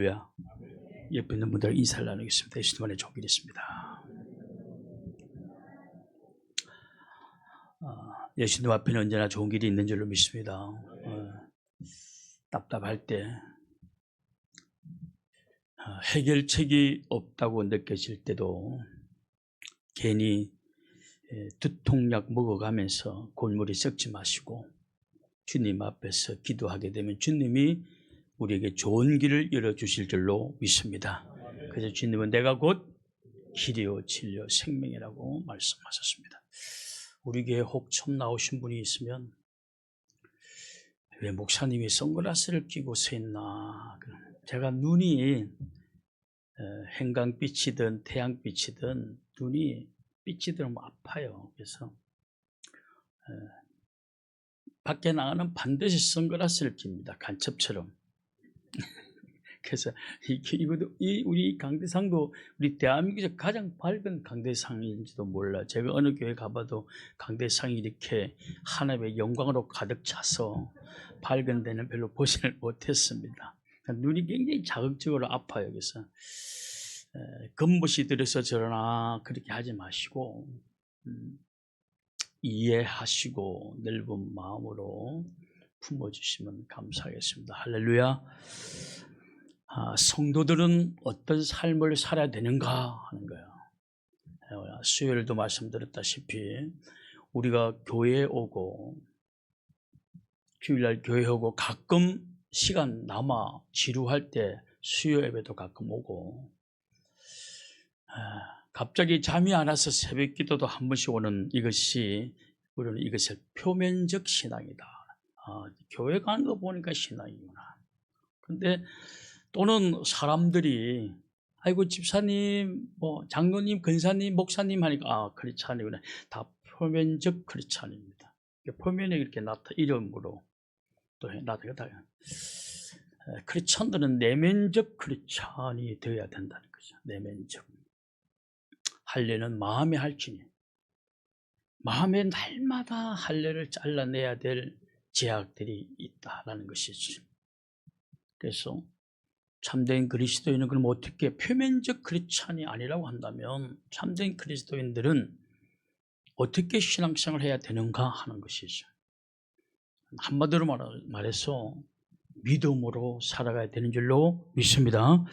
할렐루야. 옆에 있는 분들 인사를 나누겠습니다. 예수님만의 종길이 있습니다. 예수님 앞에는 언제나 좋은 길이 있는 줄로 믿습니다. 답답할 때 해결책이 없다고 느껴질 때도 괜히 두통약 먹어가면서 골머리 썩지 마시고 주님 앞에서 기도하게 되면 주님이 우리에게 좋은 길을 열어주실 줄로 믿습니다. 그래서 주님은 내가 곧 길이요 진리요 생명이라고 말씀하셨습니다. 우리 교회에 혹 처음 나오신 분이 있으면 왜 목사님이 선글라스를 끼고 서 있나. 제가 눈이 행강빛이든 태양빛이든 눈이 빛이 들어오면 아파요. 그래서 밖에 나가는 반드시 선글라스를 낍니다. 간첩처럼. 그래서 우리 강대상도 우리 대한민국에서 가장 밝은 강대상인지도 몰라. 제가 어느 교회 가봐도 강대상이 이렇게 하나님의 영광으로 가득 차서 밝은 데는 별로 보지를 못했습니다. 눈이 굉장히 자극적으로 아파요. 그래서 검붓이 들어서 저러나 그렇게 하지 마시고 이해하시고 넓은 마음으로 품어주시면 감사하겠습니다. 할렐루야. 성도들은 어떤 삶을 살아야 되는가 하는 거예요. 수요일도 말씀드렸다시피 우리가 교회에 오고 주일날 교회에 오고 가끔 시간 남아 지루할 때 수요 예배도 가끔 오고 갑자기 잠이 안 와서 새벽 기도도 한 번씩 오는 이것이 우리는 이것을 표면적 신앙이다. 교회 가는 거 보니까 신앙이구나. 근데 또는 사람들이 아이고 집사님, 뭐 장로님, 권사님, 목사님 하니까 그렇지 않구나. 다 표면적 크리스찬입니다. 표면에 이렇게 이름으로 또 나타나다. 크리스찬들은 내면적 크리스찬이 되어야 된다는 거죠. 내면적. 할례는 마음의 할지니 마음의 날마다 할례를 잘라내야 될 제약들이 있다라는 것이죠. 그래서 참된 그리스도인은 그럼 어떻게 표면적 크리스찬이 아니라고 한다면 참된 그리스도인들은 어떻게 신앙생활을 해야 되는가 하는 것이죠. 한마디로 말해서 믿음으로 살아가야 되는 줄로 믿습니다.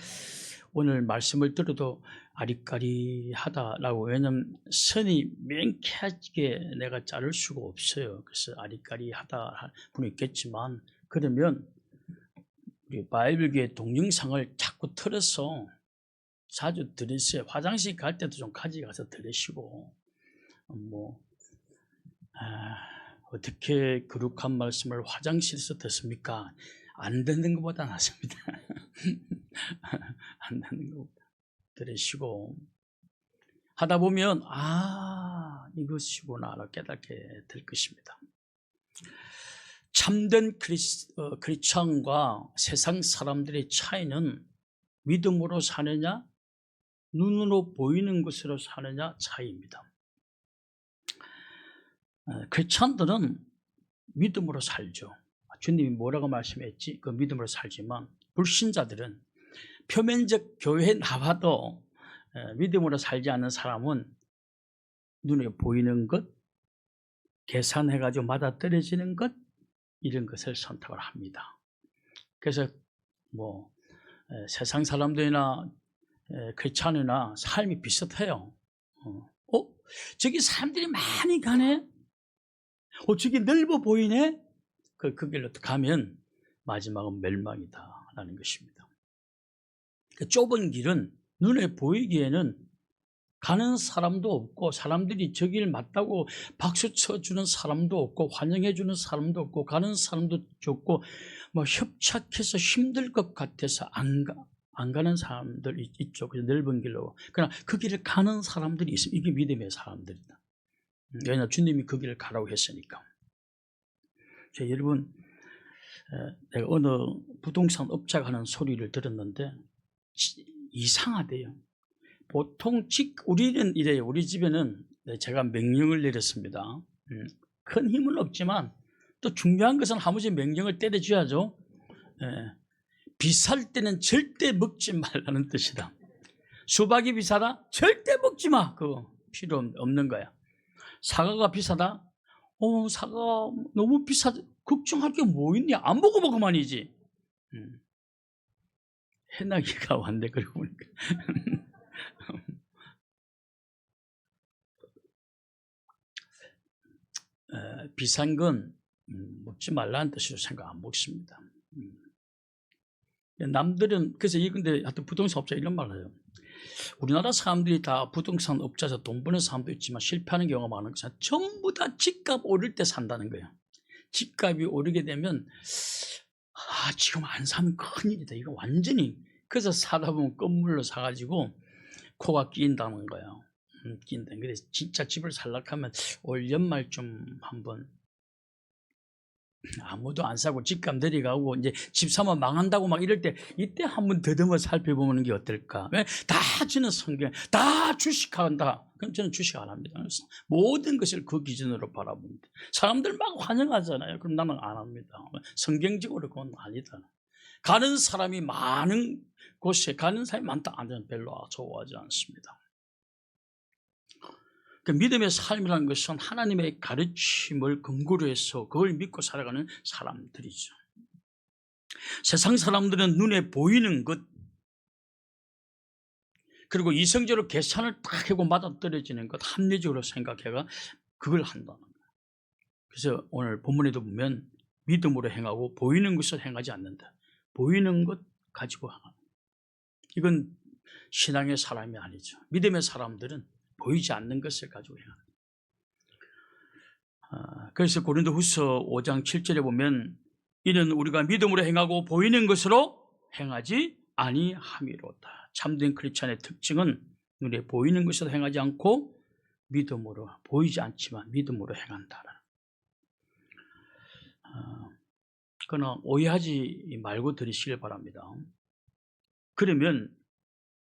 오늘 말씀을 들어도 아리까리하다라고, 왜냐하면 선이 명쾌하게 내가 자를 수가 없어요. 그래서 아리까리하다 분이 있겠지만, 그러면 우리 바이블교회 동영상을 자꾸 틀어서 자주 들으세요. 화장실 갈 때도 좀 가져가서 들으시고, 어떻게 거룩한 말씀을 화장실에서 듣습니까? 안 듣는 것보다 낫습니다. 안 듣는 것보다 들으시고 하다 보면 이것이구나 깨닫게 될 것입니다. 참된 크리스찬과 세상 사람들의 차이는 믿음으로 사느냐 눈으로 보이는 것으로 사느냐 차이입니다. 크리스찬들은 믿음으로 살죠. 주님이 뭐라고 말씀했지? 그 믿음으로 살지만 불신자들은 표면적 교회에 나와도 믿음으로 살지 않는 사람은 눈에 보이는 것, 계산해가지고 맞아떨어지는 것, 이런 것을 선택을 합니다. 그래서 세상 사람들이나 크리스찬이나 삶이 비슷해요. 저기 사람들이 많이 가네? 저기 넓어 보이네? 그 길로 가면 마지막은 멸망이다라는 것입니다. 그 좁은 길은 눈에 보이기에는 가는 사람도 없고, 사람들이 저 길 맞다고 박수 쳐주는 사람도 없고, 환영해주는 사람도 없고, 가는 사람도 적고, 협착해서 힘들 것 같아서 안 가는 사람들 있죠. 그래서 넓은 길로. 그러나 그 길을 가는 사람들이 있어요. 이게 믿음의 사람들이다. 왜냐하면 주님이 그 길을 가라고 했으니까. 여러분, 내가 어느 부동산 업자가 하는 소리를 들었는데 이상하대요. 보통 우리는 이래요. 우리 집에는 제가 명령을 내렸습니다. 큰 힘은 없지만 또 중요한 것은 한 번씩 명령을 때려줘야죠. 비쌀 때는 절대 먹지 말라는 뜻이다. 수박이 비싸다? 절대 먹지 마. 그거 필요 없는 거야. 사과가 비싸다? 사과 너무 비싸다. 걱정할 게 뭐 있냐? 안 먹어봐 그만이지. 해나기가 왔네. 그러고 보니까. 비싼 건 먹지 말라는 뜻으로 생각 안 먹습니다. 남들은 그래서 근데 하여튼 부동산 업자 이런 말을 해요. 우리나라 사람들이 다 부동산 업자에서 돈 버는 사람도 있지만 실패하는 경우가 많은 것은 전부 다 집값 오를 때 산다는 거예요. 집값이 오르게 되면 지금 안 사면 큰일이다. 이거 완전히. 그래서 사다 보면 건물로 사가지고 코가 끼인다는 거예요. 끼인다. 그래서 진짜 집을 살려고 하면 올 연말쯤 한번 아무도 안 사고 집값 내려가고 이제 집 사면 망한다고 막 이럴 때 이때 한번 더듬어 살펴보는 게 어떨까? 왜? 다 저는 성경 다 주식한다. 그럼 저는 주식 안 합니다. 그래서 모든 것을 그 기준으로 바라봅니다. 사람들 막 환영하잖아요. 그럼 나는 안 합니다. 성경적으로 그건 아니다. 가는 사람이 많은 곳에 가는 사람이 많다. 저는 별로 좋아하지 않습니다. 그 믿음의 삶이라는 것은 하나님의 가르침을 근거로 해서 그걸 믿고 살아가는 사람들이죠. 세상 사람들은 눈에 보이는 것 그리고 이성적으로 계산을 딱 하고 맞아떨어지는 것 합리적으로 생각해가 그걸 한다는 거예요. 그래서 오늘 본문에도 보면 믿음으로 행하고 보이는 것을 행하지 않는다. 보이는 것 가지고 행하는 거예요. 이건 신앙의 사람이 아니죠. 믿음의 사람들은 보이지 않는 것을 가지고 행하는 거예요. 그래서 고린도후서 5장 7절에 보면 이는 우리가 믿음으로 행하고 보이는 것으로 행하지 아니함이로다. 참된 크리스찬의 특징은 눈에 보이는 것으로 행하지 않고 믿음으로 보이지 않지만 믿음으로 행한다. 그러나 오해하지 말고 들으시길 바랍니다. 그러면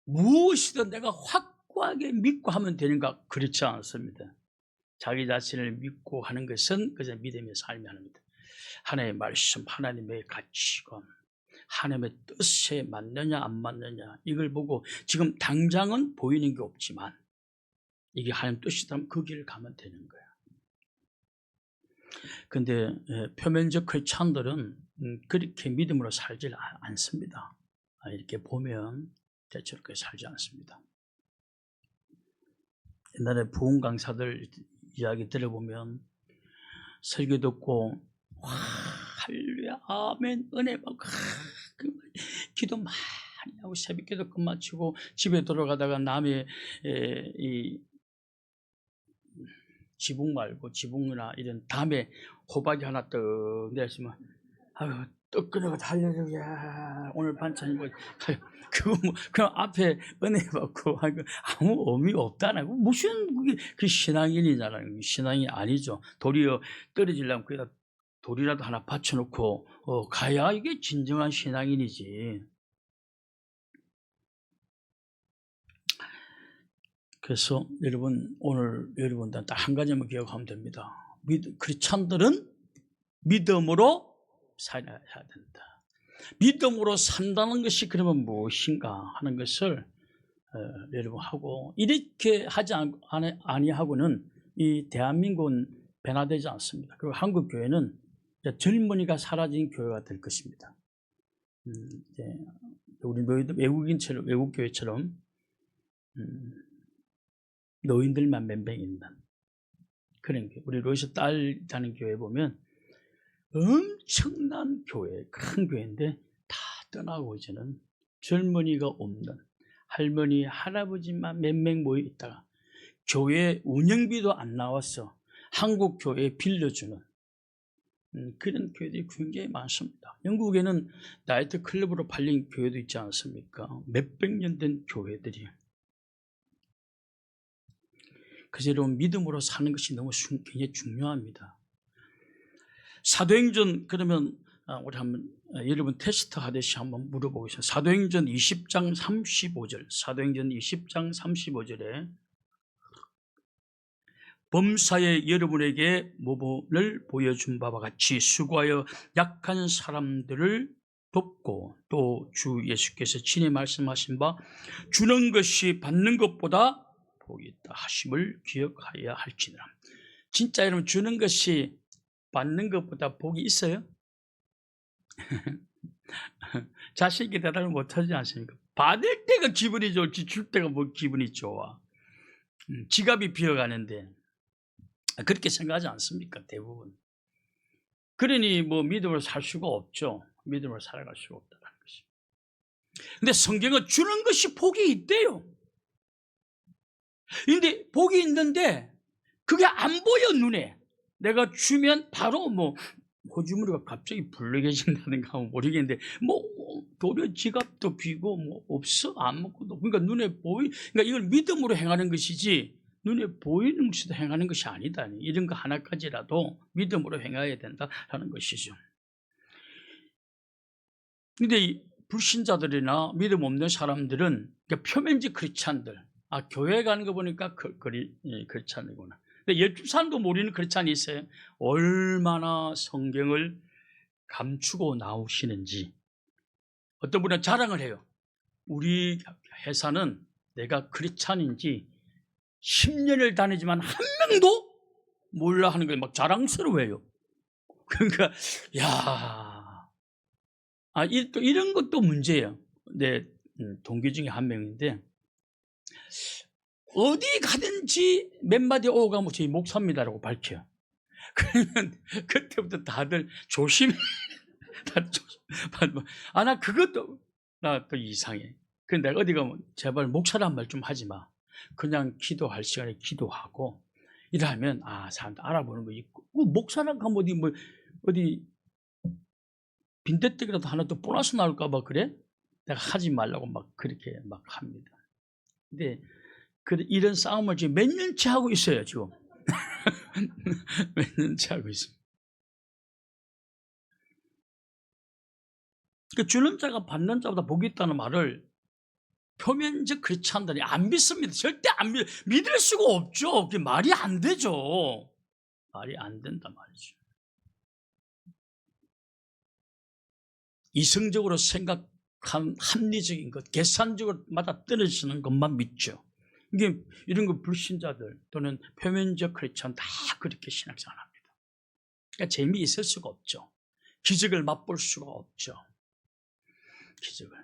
무엇이든 내가 확고하게 믿고 하면 되는가? 그렇지 않습니다. 자기 자신을 믿고 하는 것은 그저 믿음의 삶이 아닙니다. 하나님의 말씀, 하나님의 가치관, 하나님의 뜻에 맞느냐 안 맞느냐 이걸 보고 지금 당장은 보이는 게 없지만 이게 하나님 뜻이라면 그 길을 가면 되는 거예요. 그런데 표면적 크리스찬들은 그렇게 믿음으로 살지 않습니다. 이렇게 보면 대체로 그렇게 살지 않습니다. 옛날에 부흥 강사들 이야기 들어보면 설교 듣고 와 할렐루야 아멘 은혜 받고 기도 많이 하고 새벽기도 끝마치고 집에 돌아가다가 남의 이 지붕 말고 지붕이나 이런 담에 호박이 하나 떡 내렸으면 아유 뜨끈하고 할렐루야 오늘 반찬이 뭐 그거 뭐 그냥 앞에 은혜 받고 아무 의미 없다는 거 무슨 그게 그 신앙인이잖아요. 신앙이 아니죠. 도리어 떨어지려면 거기다 돌이라도 하나 받쳐놓고 가야 이게 진정한 신앙인이지. 그래서 여러분 오늘 여러분들 딱 한 가지만 기억하면 됩니다. 크리스찬들은 믿음으로 살아야 된다. 믿음으로 산다는 것이 그러면 무엇인가 하는 것을 여러분 하고 이렇게 하지 아니하고는 이 대한민국은 변화되지 않습니다. 그리고 한국 교회는 젊은이가 사라진 교회가 될 것입니다. 우리 외국인처럼 외국 교회처럼 노인들만 몇 명 있는 그런 교회. 우리 로이스 딸 다는 교회 보면 엄청난 교회, 큰 교회인데 다 떠나고 이제는 젊은이가 없는 할머니, 할아버지만 몇 명 모여 있다가 교회 운영비도 안 나와서 한국 교회에 빌려주는 그런 교회들이 굉장히 많습니다. 영국에는 나이트 클럽으로 팔린 교회도 있지 않습니까? 몇백 년 된 교회들이. 그제로 믿음으로 사는 것이 너무 굉장히 중요합니다. 사도행전 그러면 우리 한번 여러분 테스트 하듯이 한번 물어보겠습니다. 사도행전 20장 35절 사도행전 20장 35절에 범사에 여러분에게 모범을 보여준 바와 같이 수고하여 약한 사람들을 덮고 또 주 예수께서 친히 말씀하신 바 주는 것이 받는 것보다 복이 있다 하심을 기억하여야 할지니라. 진짜 여러분 주는 것이 받는 것보다 복이 있어요? 자식이 대답을 못하지 않습니까? 받을 때가 기분이 좋지 줄 때가 뭐 기분이 좋아. 지갑이 비어가는데 그렇게 생각하지 않습니까? 대부분. 그러니 뭐 믿음으로 살 수가 없죠. 믿음으로 살아갈 수가 없다는 것이. 근데 성경은 주는 것이 복이 있대요. 근데 복이 있는데 그게 안 보여 눈에. 내가 주면 바로 뭐 호주머니가 갑자기 불러개진다든가 모르겠는데 뭐 도리어 지갑도 비고 뭐 없어 아무것도. 그러니까 눈에 그러니까 이걸 믿음으로 행하는 것이지 눈에 보이는 것으로 행하는 것이 아니다. 이런 거 하나까지라도 믿음으로 행해야 된다라는 것이죠. 근데 불신자들이나 믿음 없는 사람들은 그러니까 표면적 크리스찬들, 교회 가는 거 보니까 크리스찬이구나. 근데 열두 사람도 모르는 크리스찬이 있어요. 얼마나 성경을 감추고 나오시는지. 어떤 분은 자랑을 해요. 우리 회사는 내가 크리스찬인지 10년을 다니지만 한 명도 몰라 하는 걸 막 자랑스러워해요. 그러니까 또 이런 것도 문제예요. 내 동기 중에 한 명인데 어디 가든지 몇 마디 오고 가면 저희 목사입니다라고 밝혀요. 그러면 그때부터 다들 조심해. 나 그것도 나 또 이상해. 근데 내가 어디 가면 제발 목사란 말 좀 하지 마. 그냥 기도할 시간에 기도하고 이러면 사람들 알아보는 거 있고 목사랑 가면 어디 빈대떡이라도 하나 또 보너스 나올까 봐 그래? 내가 하지 말라고 막 그렇게 막 합니다. 근데 이런 싸움을 지금 몇 년째 하고 있어요, 지금. 몇 년째 하고 있습니다. 그 주는 자가 받는 자보다 복이 있다는 말을 표면적 크리스찬들이 안 믿습니다. 절대 믿을 수가 없죠. 그게 말이 안 되죠. 말이 안 된다 말이죠. 이성적으로 생각한 합리적인 것, 계산적으로 맞아 떨어지는 것만 믿죠. 이게 이런 거 불신자들 또는 표면적 크리스찬 다 그렇게 신앙생활합니다. 그러니까 재미있을 수가 없죠. 기적을 맛볼 수가 없죠. 기적을.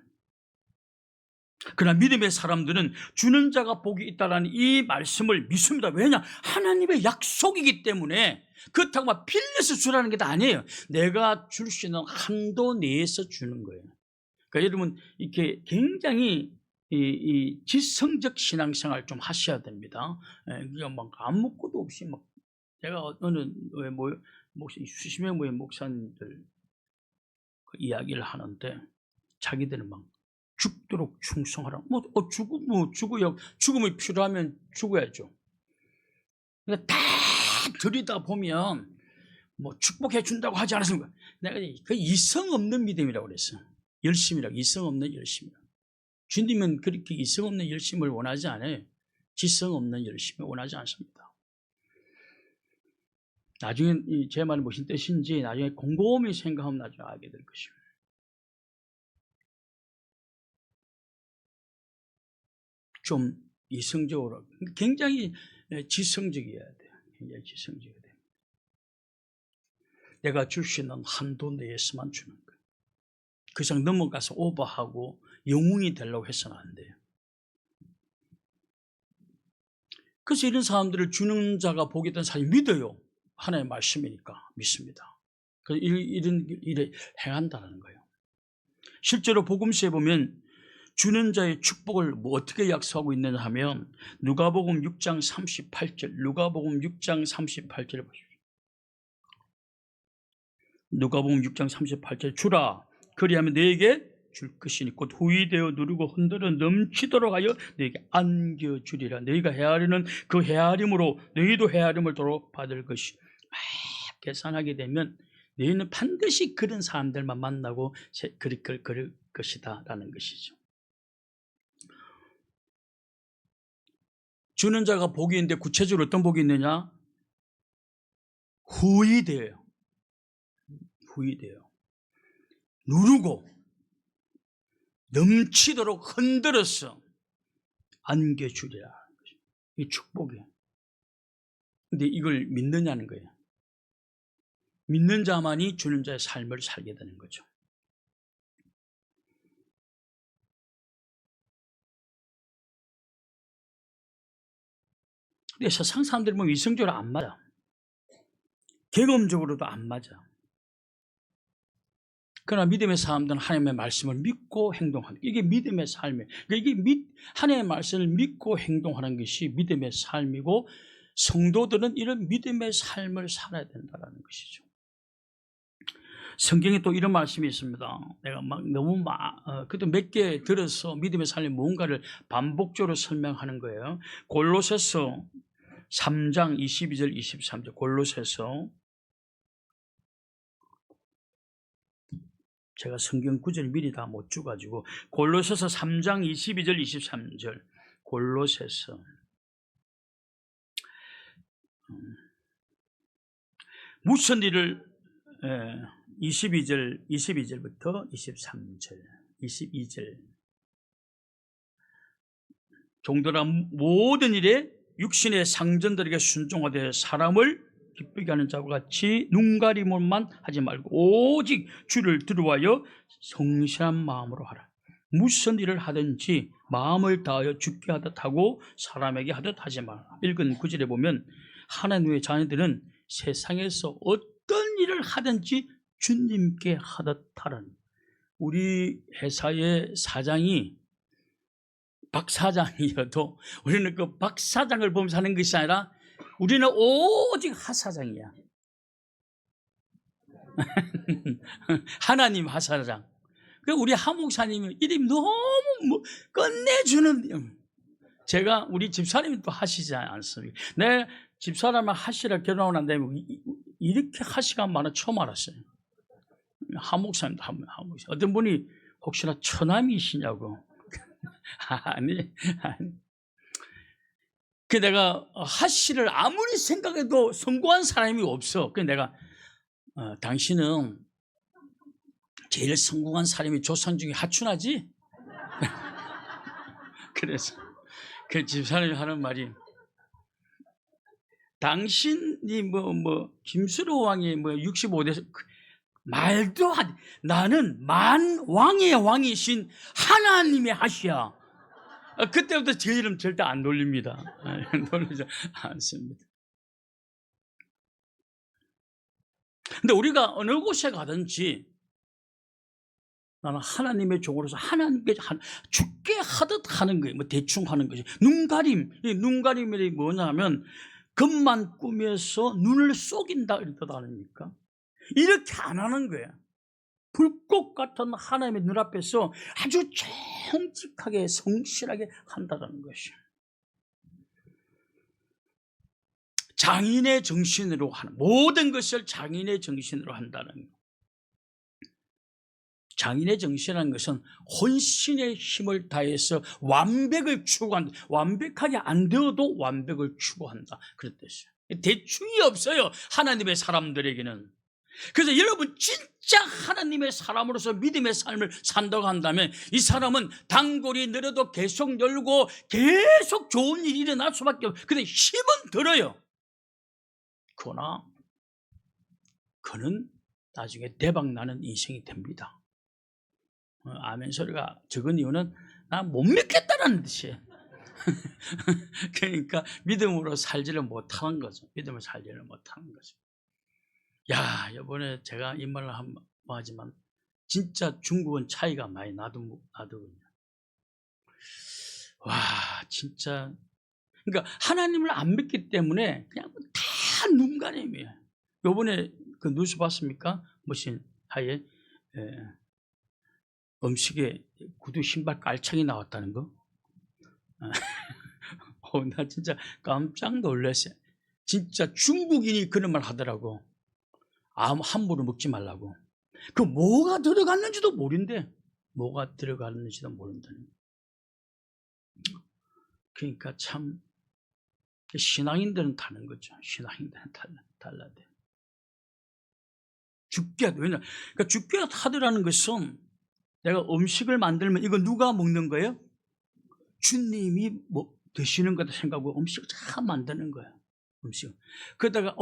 그러나 믿음의 사람들은 주는 자가 복이 있다는 이 말씀을 믿습니다. 왜냐? 하나님의 약속이기 때문에. 그렇다고 막 빌려서 주라는 게 다 아니에요. 내가 줄 수 있는 한도 내에서 주는 거예요. 그러니까 여러분 이렇게 굉장히 이 지성적 신앙생활 좀 하셔야 됩니다. 그냥 막 아무것도 없이 막 제가 어느 수십 명의 목사님들 이야기를 하는데 자기들은 막 죽도록 충성하라. 죽음이 필요하면 죽어야죠. 그러니까 다 들이다 보면 축복해 준다고 하지 않았습니까? 내가 그 이성 없는 믿음이라고 그랬어. 열심이라고. 이성 없는 열심이라고. 주님은 그렇게 이성 없는 열심을 원하지 않아요. 지성 없는 열심을 원하지 않습니다. 나중에 제 말이 무슨 뜻인지 나중에 곰곰이 생각하면 나중에 알게 될 것입니다. 좀 이성적으로 굉장히 지성적이어야 돼요. 굉장히 지성적이어야 돼요. 내가 줄 수 있는 한도 내에서만 주는 거예요. 그 이상 넘어가서 오버하고 영웅이 되려고 해서는 안 돼요. 그래서 이런 사람들을 주는 자가 복이 있다는 사람이 믿어요. 하나님의 말씀이니까 믿습니다. 그래서 이런 일에 행한다는 거예요. 실제로 복음서에 보면 주는 자의 축복을 어떻게 약속하고 있느냐 하면 누가복음 6장 38절 누가복음 6장 38절을 보십시오. 누가복음 6장 38절 주라 그리하면 너에게 줄 것이니 곧 후이되어 누르고 흔들어 넘치도록 하여 너에게 안겨주리라. 너희가 헤아리는 그 헤아림으로 너희도 헤아림을 도로 받을 것이. 막 계산하게 되면 너희는 반드시 그런 사람들만 만나고 그럴 것이다 라는 것이죠. 주는 자가 복이 있는데 구체적으로 어떤 복이 있느냐? 후이돼요. 후이돼요. 누르고 넘치도록 흔들어서 안겨주리라. 이 축복이에요. 근데 이걸 믿느냐는 거예요. 믿는 자만이 주는 자의 삶을 살게 되는 거죠. 근데 세상 사람들이 보면 이성적으로 안 맞아. 경험적으로도 안 맞아. 그러나 믿음의 사람들은 하나님의 말씀을 믿고 행동하는, 이게 믿음의 삶이에요. 이게 하나님의 말씀을 믿고 행동하는 것이 믿음의 삶이고, 성도들은 이런 믿음의 삶을 살아야 된다는 것이죠. 성경에 또 이런 말씀이 있습니다. 내가 막 너무 그래도 몇 개 들어서 믿음의 삶이 뭔가를 반복적으로 설명하는 거예요. 골로새서 3장 22절 23절. 골로새서, 제가 성경 구절을 미리 다 못 주가지고, 골로새서 3장 22절 23절. 골로새서 무슨 일을 22절부터 23절 22절. 종들아 모든 일에 육신의 상전들에게 순종하되 사람을 기쁘게 하는 자와 같이 눈가림만 하지 말고 오직 주를 두려워하여 성실한 마음으로 하라. 무슨 일을 하든지 마음을 다하여 주께 하듯 하고 사람에게 하듯 하지 마라. 읽은 구절에 보면 하나님의 자녀들은 세상에서 어떤 일을 하든지 주님께 하듯 하라는, 우리 회사의 사장이 박 사장이어도 우리는 그 박 사장을 보면서 하는 것이 아니라 우리는 오직 하사장이야. 하나님 하사장. 우리 하목사님이 이름이 너무 끝내주는, 제가 우리 집사님이 또 하시지 않습니까? 내 집사람은 하시라 결혼하고 난 다음에 이렇게 하시가 많아 처음 알았어요. 하목사님도 하목사. 어떤 분이 혹시나 처남이시냐고. 아니. 내가 하씨를 아무리 생각해도 성공한 사람이 없어. 내가 당신은 제일 성공한 사람이 조상 중에 하춘하지? 그래서 그 집사람이 하는 말이, 당신이 김수로 왕이 65대 말도 안 돼. 나는 만왕의 왕이신 하나님의 하시야. 그때부터 제 이름 절대 안 놀립니다. 놀리지 않습니다. 근데 우리가 어느 곳에 가든지 나는 하나님의 종으로서 하나님께 죽게 하듯 하는 거예요. 대충 하는 것이. 눈가림이 뭐냐면 겉만 꾸며서 눈을 속인다 이런 뜻 아닙니까? 이렇게 안 하는 거예요. 불꽃 같은 하나님의 눈앞에서 아주 정직하게 성실하게 한다는 것이에요. 장인의 정신으로 하는, 모든 것을 장인의 정신으로 한다는 거예요. 장인의 정신이라는 것은 혼신의 힘을 다해서 완벽을 추구한다. 완벽하게 안 되어도 완벽을 추구한다. 그런 뜻이에요. 대충이 없어요, 하나님의 사람들에게는. 그래서 여러분 진짜 하나님의 사람으로서 믿음의 삶을 산다고 한다면 이 사람은 단골이 늘어도 계속 열고 계속 좋은 일이 일어날 수밖에 없어요. 근데 힘은 들어요. 그러나 그는 나중에 대박나는 인생이 됩니다. 아멘 소리가 적은 이유는 나 못 믿겠다는 뜻이에요. 그러니까 믿음으로 살지를 못하는 거죠. 믿음을 살지를 못하는 거죠. 야, 이번에 제가 이 말을 하지만 진짜 중국은 차이가 많이 나더군요. 와, 진짜. 그러니까 하나님을 안 믿기 때문에 그냥 다 눈가림이에요. 이번에 그 뉴스 봤습니까? 무슨 하에 음식에 구두 신발 깔창이 나왔다는 거. 나 진짜 깜짝 놀랐어요. 진짜 중국인이 그런 말 하더라고. 함부로 먹지 말라고. 그 뭐가 들어갔는지도 모른대. 뭐가 들어갔는지도 모른다는. 그러니까 참 신앙인들은 다른 거죠. 신앙인들은 달라야 돼. 죽게 하다. 왜냐? 그러니까 죽게 하더라는 것은 내가 음식을 만들면 이거 누가 먹는 거예요? 주님이 드시는 거다 생각하고 음식을 잘 만드는 거예요. 음식. 그러다가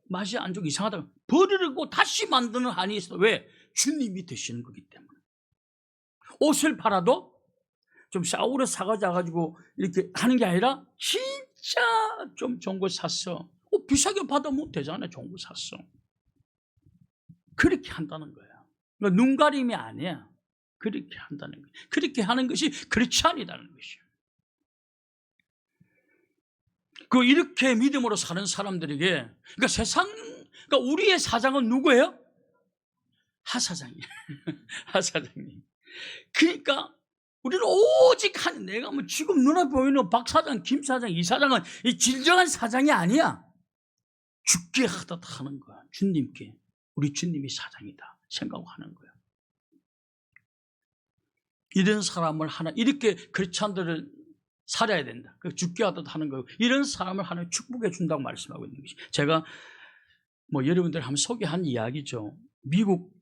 맛이 안 좋고 이상하다가 버리고 다시 만드는 한이 있어. 왜? 주님이 드시는 거기 때문에. 옷을 팔아도 좀 싸구려 사가지고 이렇게 하는 게 아니라 진짜 좀 좋은 거 샀어. 비싸게 받으면 되잖아요. 좋은 거 샀어. 그렇게 한다는 거예요. 그러니까 눈 가림이 아니야. 그렇게 한다는 거예요. 그렇게 하는 것이 그렇지 아니다는 것이에요. 이렇게 믿음으로 사는 사람들에게, 그러니까 우리의 사장은 누구예요? 하사장이에요. 하사장님. 그러니까 우리는 오직 내가 지금 눈앞에 보이는 박 사장, 김 사장, 이 사장은 이 진정한 사장이 아니야. 죽게 하다 하는 거야. 주님께. 우리 주님이 사장이다 생각하고 하는 거야. 이런 사람을 이렇게 크리스찬들을 살아야 된다. 죽게 하듯 하는 거예요. 이런 사람을 하나님 축복해 준다고 말씀하고 있는 것이. 제가 여러분들 한번 소개한 이야기죠. 미국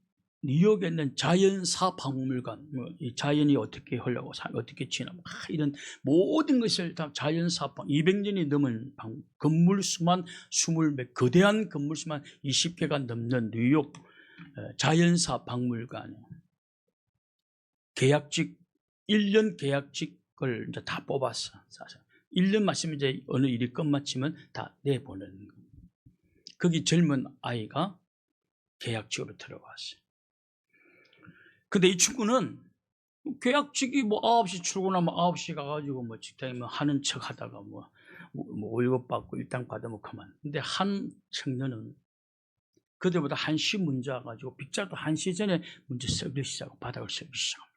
뉴욕에 있는 자연사 박물관, 이 자연이 어떻게 흘러가고 어떻게 지나고 이런 모든 것을 다 자연사 200년이 넘은 건물 수만 20몇, 거대한 건물 수만 20개가 넘는 뉴욕 자연사 박물관. 계약직 1년 계약직을 이제 다 뽑았어. 1년 마치면 이제 어느 일이 끝마치면 다 내보내는 거예요. 거기 젊은 아이가 계약직으로 들어갔어요. 근데 이 친구는 계약직이 9시 출근하면 9시 가가지고 직장에 하는 척 하다가 월급 받고 일당 받으면 그만. 근데 한 청년은 그때보다 1시 문제 와가지고 빗자도 1시 전에 문제 쓰기 시작하고 바닥을 쓰기 시작합니다.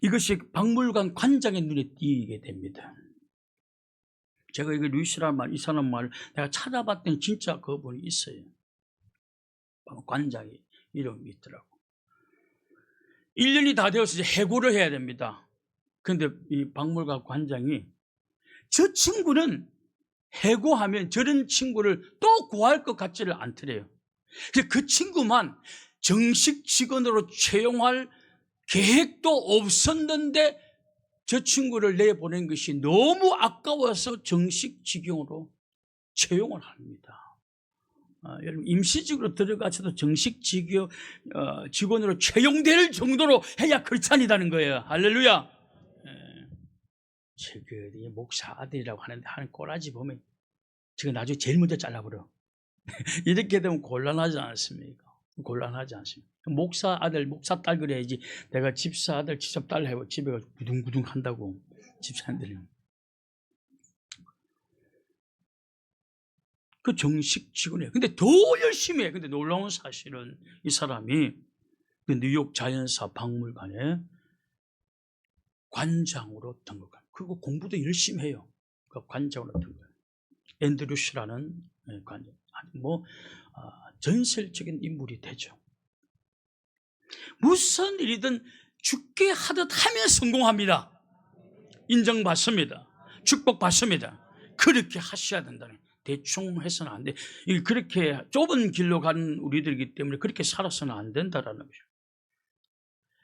이것이 박물관 관장의 눈에 띄게 됩니다. 제가 이거 루이스라는 말, 이 사람 말을 내가 찾아봤더니 진짜 그분이 있어요. 관장이 이름이 있더라고. 1년이 다 되어서 이제 해고를 해야 됩니다. 그런데 이 박물관 관장이 저 친구는 해고하면 저런 친구를 또 구할 것 같지를 않더래요. 그 친구만 정식 직원으로 채용할 계획도 없었는데 저 친구를 내보낸 것이 너무 아까워서 정식 직원으로 채용을 합니다. 여러분 임시직으로 들어가서도 정식 직원으로 채용될 정도로 해야 크리스찬이라는 거예요. 할렐루야. 저기 목사 아들이라고 하는 꼬라지 보면 지금 나중에 제일 먼저 잘라버려. 이렇게 되면 곤란하지 않습니까? 곤란하지 않습니까? 목사 아들, 목사 딸 그래야지. 내가 집사 아들, 집사 딸 해고 집에 가서 구둥구둥 한다고 집사님들이. 그 정식 직원이에요. 근데 더 열심히 해. 근데 놀라운 사실은 이 사람이 그 뉴욕 자연사 박물관에 관장으로 등극합니다. 그리고 공부도 열심히 해요. 그 관장으로 등극해요. 앤드루스라는 관장. 전설적인 인물이 되죠. 무슨 일이든 죽게 하듯 하면 성공합니다. 인정받습니다. 축복받습니다. 그렇게 하셔야 된다는. 대충 해서는 안 돼. 그렇게 좁은 길로 가는 우리들이기 때문에 그렇게 살아서는 안 된다라는 거죠.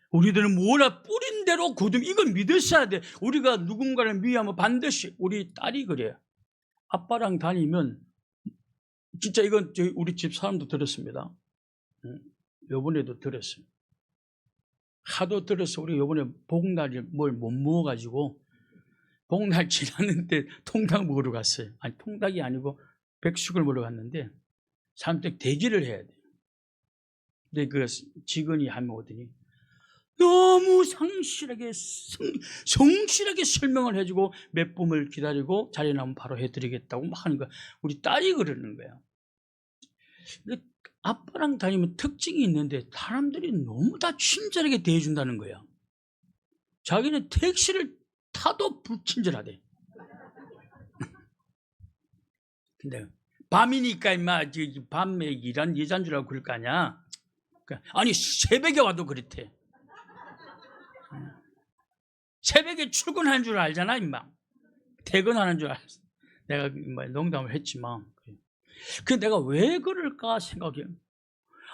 우리들은 뭐라 뿌린 대로 거둠, 이건 믿으셔야 돼. 우리가 누군가를 미워하면 반드시, 우리 딸이 그래요. 아빠랑 다니면 진짜 이건 우리 집 사람도 들었습니다. 요번에도 들었어요. 하도 들어서 우리 요번에 복날에 뭘 못 먹어가지고 복날 지났는데 통닭 먹으러 갔어요. 아니 통닭이 아니고 백숙을 먹으러 갔는데 사람들이 대기를 해야 돼요. 근데 그 직원이 한 명 오더니 너무 성실하게 설명을 해주고 몇 분을 기다리고 자리 나면 바로 해드리겠다고 막 하는 거야. 우리 딸이 그러는 거야. 근데 아빠랑 다니면 특징이 있는데 사람들이 너무 다 친절하게 대해준다는 거야. 자기는 택시를 타도 불친절하대. 근데 밤이니까 임마 밤에 일한 여자인 줄 알고 그럴 거 아니야. 아니 새벽에 와도 그렇대. 새벽에 출근하는 줄 알잖아 임마. 퇴근하는 줄 알았어. 내가 농담을 했지만. 그 내가 왜 그럴까 생각해.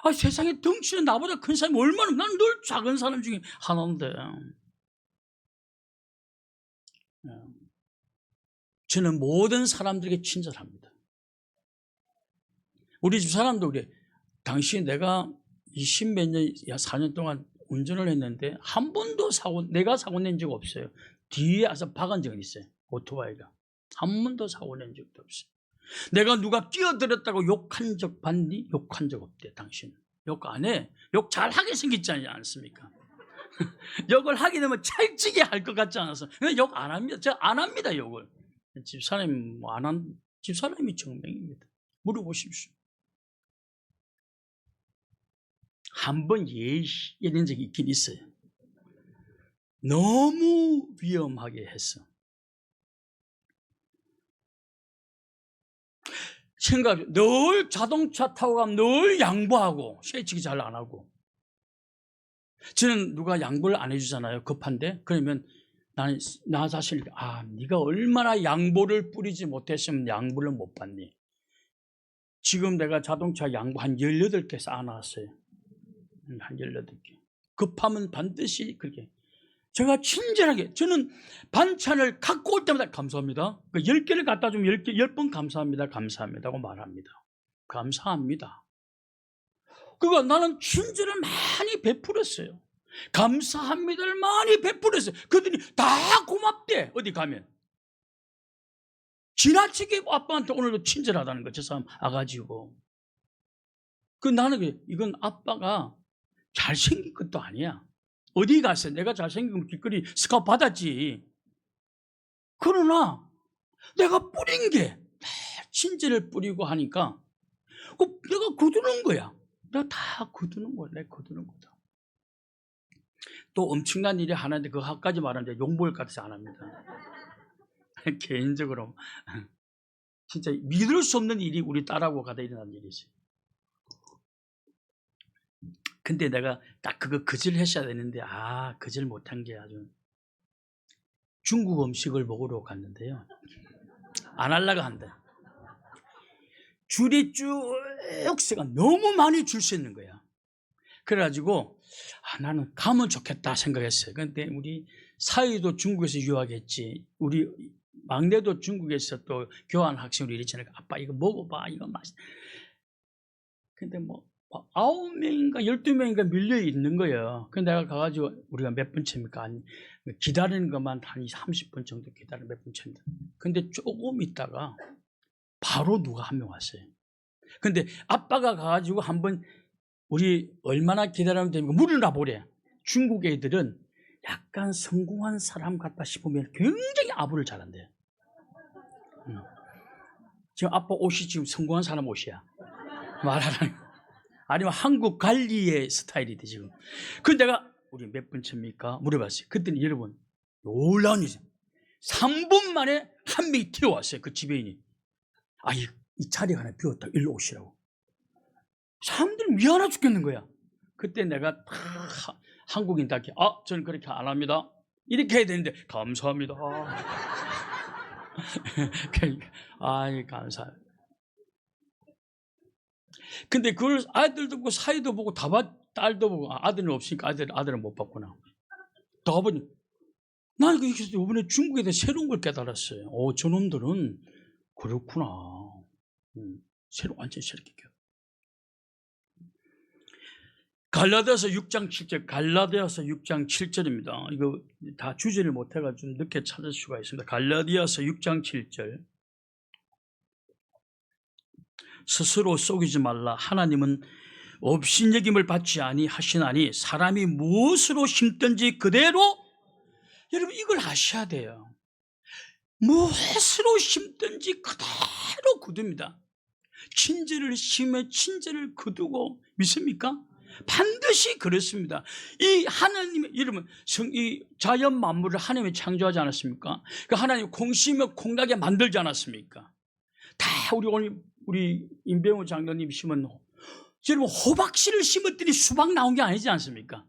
아, 세상에 덩치는 나보다 큰 사람이 얼마나, 나는 늘 작은 사람 중에 하나인데. 저는 모든 사람들에게 친절합니다. 우리 집 사람도 그래. 당시 내가 20몇 년, 4년 동안 운전을 했는데 한 번도 내가 사고 낸 적 없어요. 뒤에 와서 박은 적은 있어요. 오토바이가. 한 번도 사고 낸 적도 없어요. 내가 누가 끼어들었다고 욕한 적 봤니? 욕한 적 없대, 당신. 욕 안 해. 욕 잘하게 생겼지 않습니까? 욕을 하게 되면 찰지게 할 것 같지 않아서 욕 안 합니다. 제가 안 합니다, 욕을. 집사람이 집사람이 정명입니다. 물어보십시오. 한 번 이런 적이 있긴 있어요. 너무 위험하게 했어. 늘 자동차 타고 가면 늘 양보하고 쉐치기 잘 안 하고. 저는 누가 양보를 안 해주잖아요. 급한데. 그러면 나는 나 자신에게 네가 얼마나 양보를 뿌리지 못했으면 양보를 못 받니. 지금 내가 자동차 양보 한 18개 쌓아놨어요. 한 18개. 급하면 반드시 그렇게. 제가 친절하게, 저는 반찬을 갖고 올 때마다 감사합니다. 10개를 갖다 주면 10번 감사합니다. 감사합니다고 말합니다. 감사합니다. 그러니까 나는 친절을 많이 베풀었어요. 감사합니다를 많이 베풀었어요. 그들이 다 고맙대. 어디 가면. 지나치게 아빠한테 오늘도 친절하다는 거, 저 사람 아가지고. 나는 이건 아빠가 잘생긴 것도 아니야. 어디 갔어? 내가 잘생기면 길거리 스카우트 받았지. 그러나 내가 뿌린 게 친절을 뿌리고 하니까 내가 거두는 거야. 내가 다 거두는 거야. 내가 거두는 거다. 또 엄청난 일이 하나인데 그거까지 말하는데 욕먹을 것 같아서 안 합니다. 개인적으로 진짜 믿을 수 없는 일이 우리 딸하고 가다 일어난 일이지. 근데 내가 딱 그거 거절 했어야 되는데 거절 못한 게 아주. 중국 음식을 먹으러 갔는데요. 안 하려고 한다. 줄이 쭉 서가 너무 많이 줄 서 있는 거야. 그래가지고 나는 가면 좋겠다 생각했어요. 근데 우리 사위도 중국에서 유학했지. 우리 막내도 중국에서 또 교환 학생으로 이랬잖아요. 아빠 이거 먹어봐. 이거 맛있. 근데 9명인가 12명인가 밀려 있는 거예요. 그래서 내가 가가지고 우리가 몇 분째입니까? 기다리는 것만 한 30분 정도 기다리는 몇 분째입니다. 근데 조금 있다가 바로 누가 한 명 왔어요. 근데 아빠가 가가지고 한번 우리 얼마나 기다리면 됩니까? 물어나 보래. 중국 애들은 약간 성공한 사람 같다 싶으면 굉장히 아부를 잘한대요. 지금 아빠 옷이 지금 성공한 사람 옷이야. 말하라는 거. 아니면 한국 관리의 스타일이대 지금. 그래서 내가 우리 몇 분째입니까? 물어봤어요. 그때는 여러분 놀라운 일이죠. 3분 만에 한 명이 튀어왔어요. 그 지배인이. 이 자리가 하나 비었다. 일로 오시라고. 사람들이 미안해 죽겠는 거야. 그때 내가 한국인답게 저는 그렇게 안 합니다. 이렇게 해야 되는데 감사합니다. 감사해요. 근데 그걸 아들도 보고 사이도 보고 딸도 보고 아들은 없으니까 아들은 못 봤구나. 다 보니 나는 이번에 중국에 대해 새로운 걸 깨달았어요. 저놈들은 그렇구나. 완전 새롭게 깨달았어요. 갈라디아서 6장 7절, 갈라디아서 6장 7절입니다. 이거 다 주제를 못해가지고 좀 늦게 찾을 수가 있습니다. 갈라디아서 6장 7절. 스스로 속이지 말라. 하나님은 업신여김을 받지 아니하시나니 사람이 무엇으로 심든지 그대로. 여러분 이걸 아셔야 돼요. 무엇으로 심든지 그대로 거둡니다. 친절을 심으면 친절을 거두고, 믿습니까? 반드시 그렇습니다. 이 하나님의, 여러분 이 자연 만물을 하나님이 창조하지 않았습니까? 그 하나님 콩 심으면 콩나게 만들지 않았습니까? 다 우리 임병호 장로님 심은, 여러분 호박씨를 심었더니 수박 나온 게 아니지 않습니까?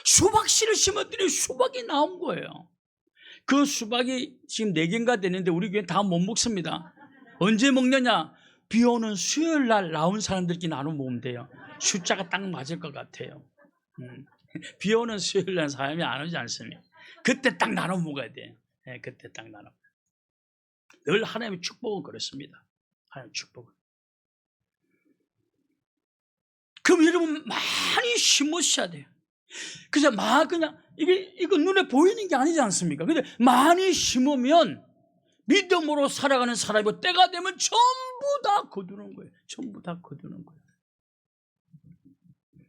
수박씨를 심었더니 수박이 나온 거예요. 그 수박이 지금 4개인가 되는데 우리 교회는 다 못 먹습니다. 언제 먹느냐? 비 오는 수요일 날 나온 사람들끼리 나눠 먹으면 돼요. 숫자가 딱 맞을 것 같아요. 비 오는 수요일 날 사람이 안 오지 않습니까? 그때 딱 나눠 먹어야 돼. 네, 그때 딱 나눠. 늘 하나님의 축복은 그렇습니다. 하나님의 축복은. 그럼 여러분 많이 심으셔야 돼요. 그냥 이거 눈에 보이는 게 아니지 않습니까? 근데 많이 심으면 믿음으로 살아가는 사람이고 때가 되면 전부 다 거두는 거예요. 전부 다 거두는 거예요.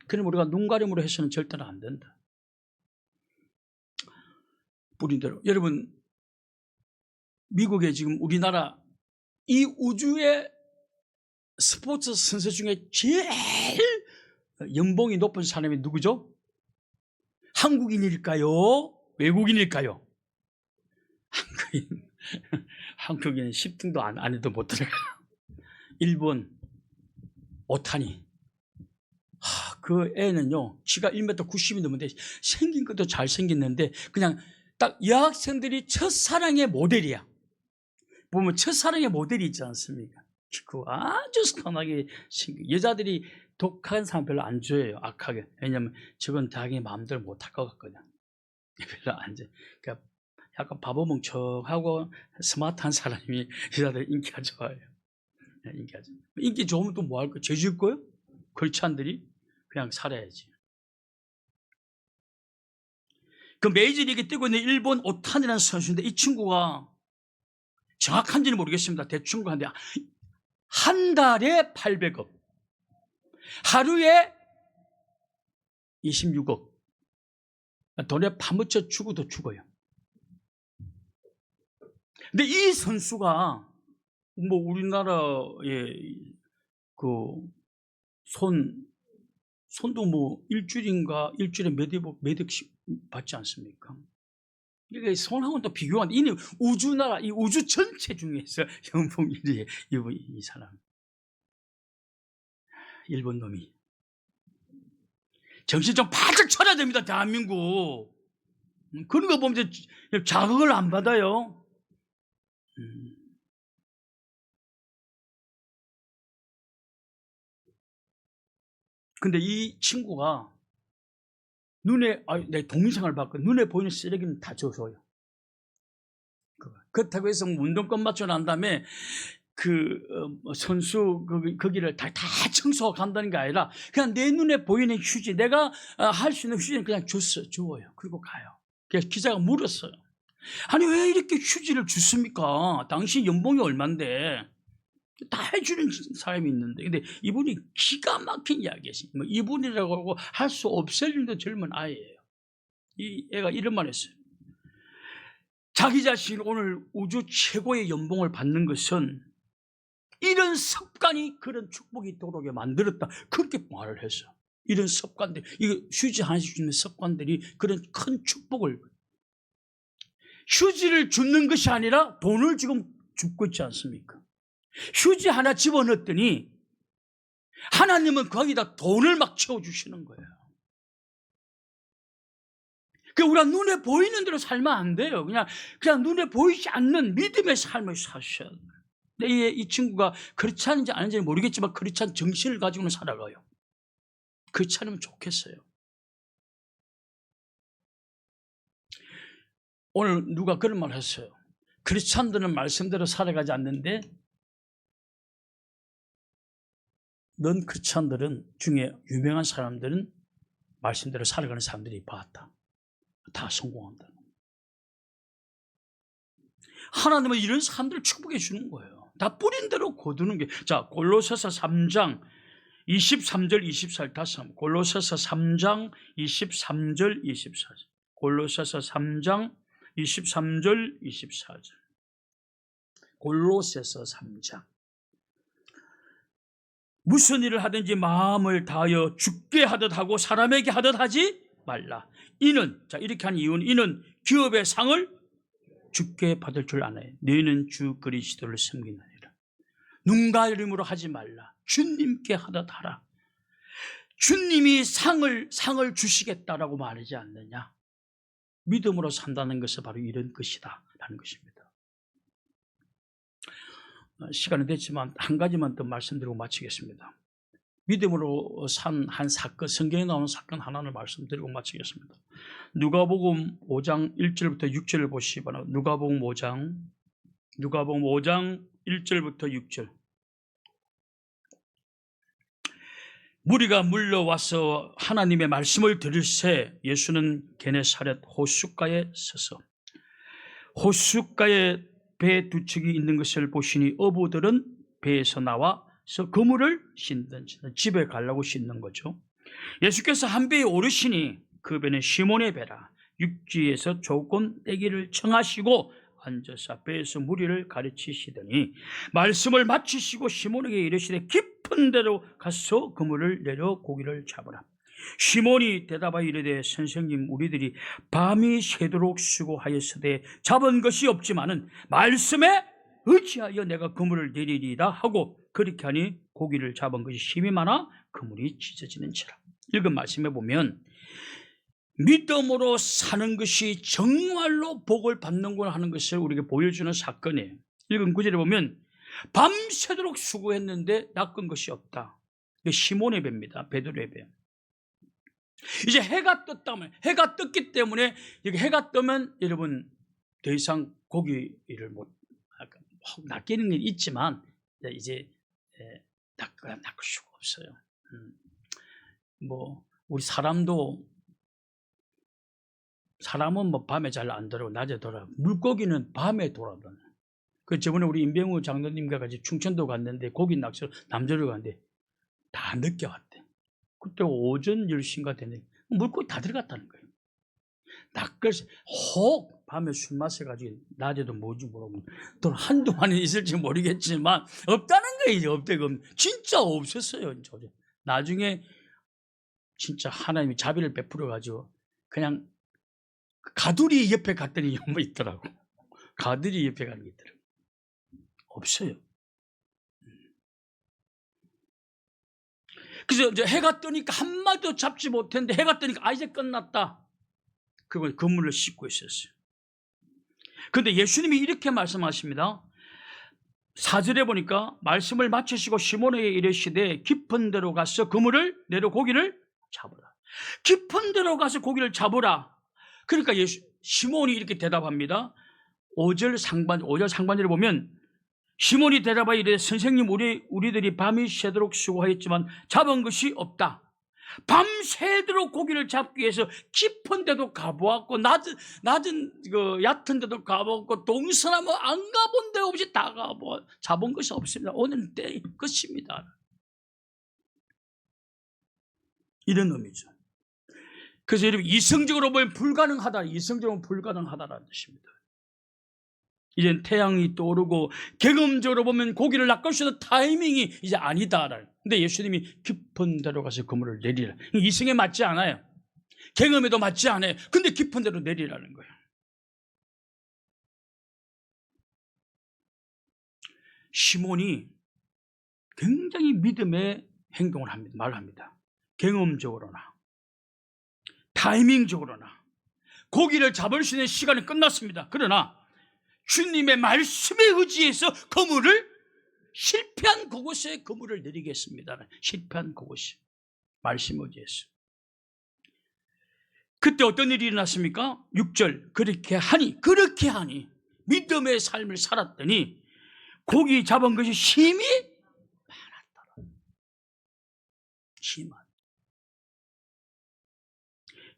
그럼 우리가 눈가림으로 해서는 절대로 안 된다. 뿌린 대로. 여러분, 미국에 지금 우리나라 이 우주의 스포츠 선수 중에 제일 연봉이 높은 사람이 누구죠? 한국인일까요? 외국인일까요? 한국인은 10등도 안 해도 못 들어가요. 일본 오타니. 그 애는요, 지가 1m 90이 넘는데 생긴 것도 잘생겼는데 그냥 딱 여학생들이 첫사랑의 모델이야. 보면 첫사랑의 모델이 있지 않습니까? 그 아주 선하게 생긴 여자들이 독한 사람 별로 안 좋아해요. 악하게. 왜냐면 저건 자기 마음대로 못할 것 같거든. 별로 안 좋아해. 그러니까 약간 바보멍청하고 스마트한 사람이 여자들 인기가 좋아요. 인기가 좋아요. 인기 좋으면 또 뭐 할 거야? 죄 지을 거예요? 그렇지 않들이 그냥 살아야지. 그 메이저리그 뛰고 있는 일본 오타니라는 선수인데 이 친구가 정확한지는 모르겠습니다. 대충 한데 한 달에 800억, 하루에 26억. 돈에 파묻혀 죽어도 죽어요. 근데 이 선수가 뭐 우리나라의 그 손도 뭐 일주일에 몇 억씩 받지 않습니까? 그러니까 손하고는 또 비교하는데 이는 우주나라, 이 우주 전체 중에서 연봉 1위에 이 사람. 일본 놈이. 정신 좀 바짝 차려야 됩니다, 대한민국. 그런 거 보면 자극을 안 받아요. 근데 이 친구가 내 동영상을 봤고 눈에 보이는 쓰레기는 다 줘줘요. 그렇다고 해서 운동권 맞춰 난 다음에 선수 거기를 다 청소하고 간다는 게 아니라 그냥 내 눈에 보이는 휴지, 내가 할 수 있는 휴지는 그냥 주어요. 그리고 가요. 그래서 기자가 물었어요. 아니 왜 이렇게 휴지를 줬습니까? 당신 연봉이 얼만데? 다 해주는 사람이 있는데, 근데 이분이 기가 막힌 이야기했어요. 뭐 이분이라고 하고 할 수 없을 정도 젊은 아이예요. 이 애가 이런 말 했어요. 자기 자신이 오늘 우주 최고의 연봉을 받는 것은 이런 습관이 그런 축복이 있도록 만들었다. 그렇게 말을 했어. 이런 습관들, 이거 휴지 하나씩 주는 습관들이 그런 큰 축복을, 휴지를 줍는 것이 아니라 돈을 지금 줍고 있지 않습니까? 휴지 하나 집어넣었더니 하나님은 거기다 돈을 막 채워주시는 거예요. 우리가 눈에 보이는 대로 살면 안 돼요. 그냥 눈에 보이지 않는 믿음의 삶을 사셔야 돼요. 근데 이 친구가 그렇지 않은지 아닌지는 모르겠지만 그렇지 않은 정신을 가지고는 살아가요. 그렇지 않으면 좋겠어요. 오늘 누가 그런 말 했어요. 크리스찬들은 말씀대로 살아가지 않는데 넌 크리스찬들은 중에 유명한 사람들은 말씀대로 살아가는 사람들이 봤다. 다 성공한다. 하나님은 이런 사람들을 축복해 주는 거예요. 다 뿌린 대로 거두는 게. 자, 골로새서 3장 23절 24절 다시 한번. 골로새서 3장 23절 24절. 골로새서 3장 23절 24절. 골로새서 3장. 무슨 일을 하든지 마음을 다하여 죽게 하듯 하고 사람에게 하듯 하지 말라. 자, 이렇게 한 이유는 이는 기업의 상을 죽게 받을 줄 아나요. 너희는 주 그리스도를 섬기느니라. 눈가림으로 하지 말라. 주님께 하듯 하라. 주님이 상을 주시겠다라고 말하지 않느냐. 믿음으로 산다는 것은 바로 이런 것이다 라는 것입니다. 시간이 됐지만 한 가지만 더 말씀드리고 마치겠습니다. 믿음으로 산 한 사건, 성경에 나오는 사건 하나를 말씀드리고 마치겠습니다. 누가복음 5장 1절부터 6절을 보시기 바랍니다. 누가복음 5장 1절부터 6절. 무리가 물러와서 하나님의 말씀을 들을새 예수는 게네사렛 호숫가에 서서 호숫가에 배 두 척이 있는 것을 보시니 어부들은 배에서 나와서 그물을 씻는, 집에 가려고 씻는 거죠. 예수께서 한 배에 오르시니 그 배는 시몬의 배라. 육지에서 조금 떼기를 청하시고 앉아서 배에서 무리를 가르치시더니 말씀을 마치시고 시몬에게 이르시되 깊은 데로 가서 그물을 내려 고기를 잡으라. 시몬이 대답하여 이르되 선생님, 우리들이 밤이 새도록 수고하였으되 잡은 것이 없지만은 말씀에 의지하여 내가 그물을 내리리이다 하고 그렇게 하니 고기를 잡은 것이 심히 많아 그물이 찢어지는지라. 읽은 말씀에 보면 믿음으로 사는 것이 정말로 복을 받는구나 하는 것을 우리에게 보여주는 사건이에요. 읽은 구절에 보면 밤새도록 수고했는데 낚은 것이 없다. 시몬의 배입니다. 베드로의 배. 이제 해가 떴기 때문에 여기 해가 뜨면 여러분 더 이상 고기를 못 낚이는 게 있지만 이제 낚을 수가 없어요. 뭐 우리 사람은 뭐 밤에 잘 안 돌아오고 낮에 돌아오고 물고기는 밤에 돌아다녀요. 그 저번에 우리 임병우 장로님과 같이 충청도 갔는데 고기 낚시로 남조를 갔는데 다 늦게 왔대. 그때 오전 10시인가 됐는데 물고기 다 들어갔다는 거예요. 낚을 혹 밤에 술 마셔가지고 낮에도 뭐지 모르고 돈 한동안은 있을지 모르겠지만 없다는 거예요. 없대고 진짜 없었어요. 나중에 진짜 하나님이 자비를 베풀어가지고 그냥 가두리 옆에 갔더니 뭐 있더라고. 가두리 옆에 가는 게 있더라고. 없어요. 그래서 이제 해가 뜨니까 한 마디도 잡지 못했는데 해가 뜨니까 이제 끝났다. 그걸 그물을 씻고 있었어요. 그런데 예수님이 이렇게 말씀하십니다. 4절에 보니까 말씀을 마치시고 시몬에게 이르시되 깊은 데로 가서 그물을 내려 고기를 잡으라. 깊은 데로 가서 고기를 잡으라. 그러니까 시몬이 이렇게 대답합니다. 5절 상반절에 보면 시몬이 대답하여 이르되 선생님, 우리들이 밤이 새도록 수고하였지만 잡은 것이 없다. 밤새도록 고기를 잡기 위해서 깊은 데도 가보았고 낮은 얕은 데도 가보았고 동서남북 안 가본 데 없이 다 가보 잡은 것이 없습니다. 오늘은 때의 것입니다. 이런 의미죠. 그래서 여러분 이성적으로 보면 불가능하다라는 뜻입니다. 이젠 태양이 떠오르고 경험적으로 보면 고기를 낚을 수 있는 타이밍이 이제 아니다라는. 근데 예수님이 깊은 데로 가서 그물을 내리라. 이성에 맞지 않아요. 경험에도 맞지 않아요. 근데 깊은 데로 내리라는 거예요. 시몬이 굉장히 믿음의 행동을 합니다. 말을 합니다. 경험적으로나 타이밍적으로나 고기를 잡을 수 있는 시간이 끝났습니다. 그러나 주님의 말씀에 의지해서 그물을 실패한 그곳에 그물을 내리겠습니다. 실패한 그곳이 말씀에 의지해서. 그때 어떤 일이 일어났습니까? 6절 그렇게 하니 믿음의 삶을 살았더니 고기 잡은 것이 힘이 많았더라. 힘만.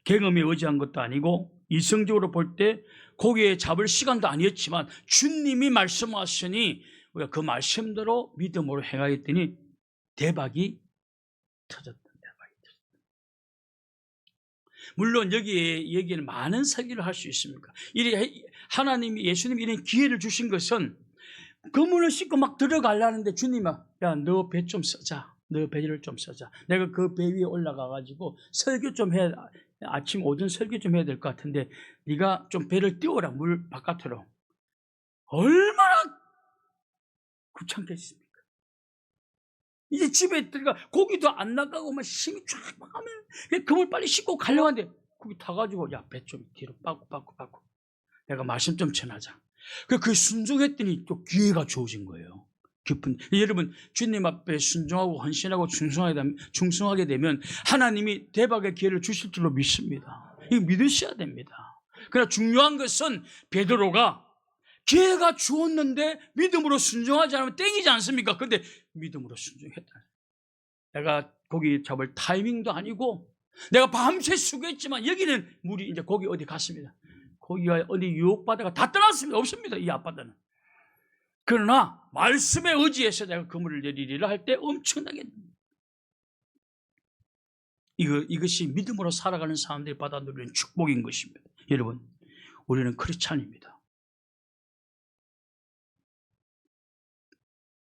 경험에 의지한 것도 아니고 이성적으로 볼 때 고기에 잡을 시간도 아니었지만 주님이 말씀하시니 우리가 그 말씀대로 믿음으로 행하였더니 대박이 터졌다. 물론 여기에는 많은 설교를 할 수 있습니까? 예수님이 이런 기회를 주신 것은 그물을 씻고 막 들어가려는데 주님이 야, 너 배 좀 써자. 너 배를 좀 써자. 내가 그 배 위에 올라가가지고 설교 좀 해. 아침 오전 설교 좀 해야 될 것 같은데 네가 좀 배를 띄워라. 물 바깥으로. 얼마나 귀찮겠습니까? 이제 집에 들어가 고기도 안 나가고 막 힘이 쫙 하면 그물 빨리 씻고 가려고 하는데 거기 타가지고 야, 배 좀 뒤로 빠고 내가 말씀 좀 전하자. 그 순종했더니 또 기회가 주어진 거예요. 깊은. 여러분, 주님 앞에 순종하고 헌신하고 충성하게 되면 하나님이 대박의 기회를 주실 줄로 믿습니다. 이거 믿으셔야 됩니다. 그러나 중요한 것은 베드로가 기회가 주었는데 믿음으로 순종하지 않으면 땡이지 않습니까? 근데 믿음으로 순종했다. 내가 고기 잡을 타이밍도 아니고 내가 밤새 수고했지만 여기는 물이 이제 고기 어디 갔습니다. 고기가 어디 유혹받아가 다 떠났습니다. 없습니다. 이 앞바다는. 그러나 말씀에 의지해서 내가 그물을 내리리라 할 때 엄청나게 이것이 믿음으로 살아가는 사람들이 받아 누리는 축복인 것입니다. 여러분, 우리는 크리스찬입니다.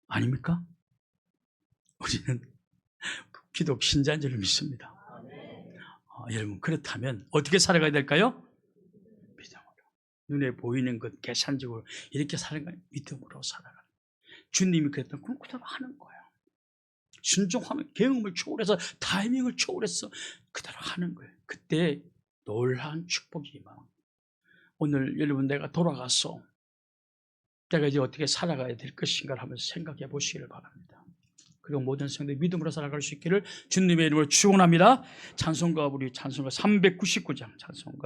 아닙니까? 우리는 기독 신자인 줄 믿습니다. 여러분, 그렇다면 어떻게 살아가야 될까요? 믿음으로. 눈에 보이는 것 계산적으로 이렇게 살아가는 믿음으로 살아가는. 주님이 그랬던 건 그대로 하는 거예요. 순종하면 경험을 초월해서 타이밍을 초월해서 그대로 하는 거예요. 그때 놀라운 축복이 임합니다. 오늘 여러분, 내가 돌아가서 내가 이제 어떻게 살아가야 될 것인가를 한번 생각해 보시기를 바랍니다. 그리고 모든 성도의 믿음으로 살아갈 수 있기를 주님의 이름으로 축원합니다. 찬송가, 우리 찬송가 399장 찬송가